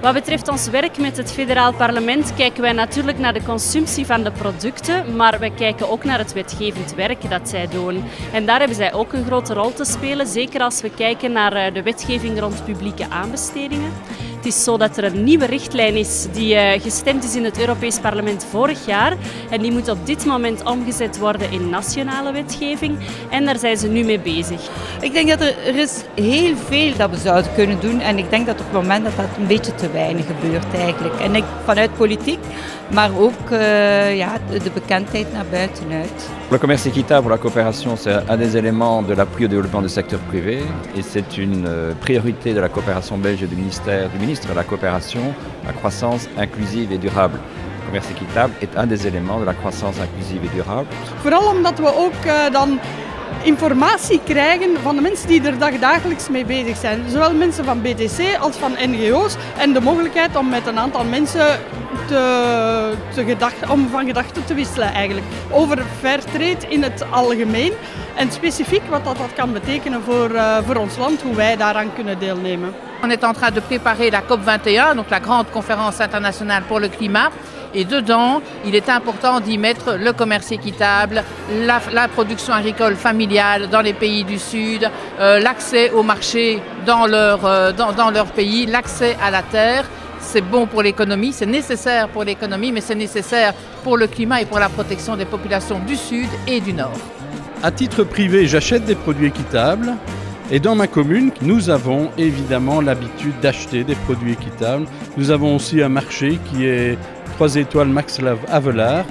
Wat betreft ons werk met het federaal parlement kijken wij natuurlijk naar de consumptie van de producten, maar wij kijken ook naar het wetgevend werk dat zij doen. En daar hebben zij ook een grote rol te spelen, zeker als we kijken naar de wetgeving rond publieke aanbestedingen. Het is zo dat er een nieuwe richtlijn is die gestemd is in het Europees Parlement vorig jaar en die moet op dit moment omgezet worden in nationale wetgeving en daar zijn ze nu mee bezig. Ik denk dat er is heel veel dat we zouden kunnen doen en ik denk dat op het moment dat een beetje te weinig gebeurt eigenlijk. En vanuit politiek, maar ook de bekendheid naar buitenuit. Le commerce équitable, la coopération, c'est un des éléments de l'appui au développement du secteur privé et c'est une priorité de la coopération belge du ministre de la coopération, la croissance inclusive et durable. Le commerce équitable est un des éléments de la croissance inclusive et durable. Vooral omdat we ook dan informatie krijgen van de mensen die er dagelijks mee bezig zijn. Zowel mensen van BTC als van NGO's en de mogelijkheid om met een aantal mensen om van gedachten te wisselen eigenlijk. Over Fairtrade in het algemeen en specifiek wat dat kan betekenen voor ons land, hoe wij daaraan kunnen deelnemen. On est en train de préparer la COP21, donc la grande conférence internationale pour le climat. Et dedans, il est important d'y mettre le commerce équitable, la production agricole familiale dans les pays du Sud, l'accès au marché dans leur pays, l'accès à la terre. C'est bon pour l'économie, c'est nécessaire pour l'économie, mais c'est nécessaire pour le climat et pour la protection des populations du Sud et du Nord. À titre privé, j'achète des produits équitables. Et dans ma commune, nous avons évidemment l'habitude d'acheter des produits équitables. Nous avons aussi un marché qui est 3 étoiles Max Havelaar.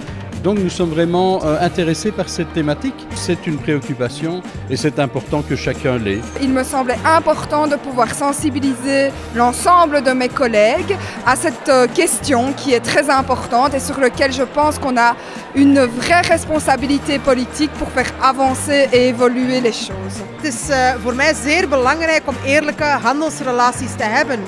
Donc nous sommes vraiment intéressés par cette thématique. C'est une préoccupation et c'est important que chacun l'ait. Il me semblait important de pouvoir sensibiliser l'ensemble de mes collègues à cette question qui est très importante et sur laquelle je pense qu'on a une vraie responsabilité politique pour faire avancer et évoluer les choses. Het is voor mij zeer belangrijk om eerlijke handelsrelaties te hebben.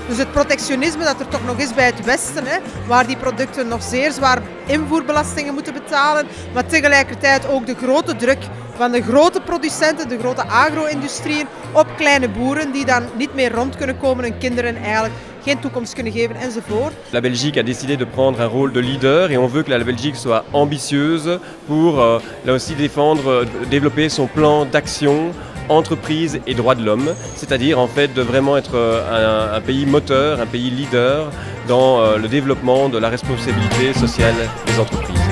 Dus het protectionisme dat er toch nog is bij het Westen, waar die producten nog zeer zwaar invoerbelastingen moeten betalen, maar tegelijkertijd ook de grote druk van de grote producenten, de grote agro-industrieën op kleine boeren die dan niet meer rond kunnen komen, hun kinderen eigenlijk geen toekomst kunnen geven enzovoort. La Belgique a décidé de prendre un rôle de leader et on veut que la Belgique soit ambitieuse pour là aussi développer son plan d'action entreprise et droits de l'homme, c'est-à-dire en fait de vraiment être un pays moteur, un pays leader dans le développement de la responsabilité sociale des entreprises.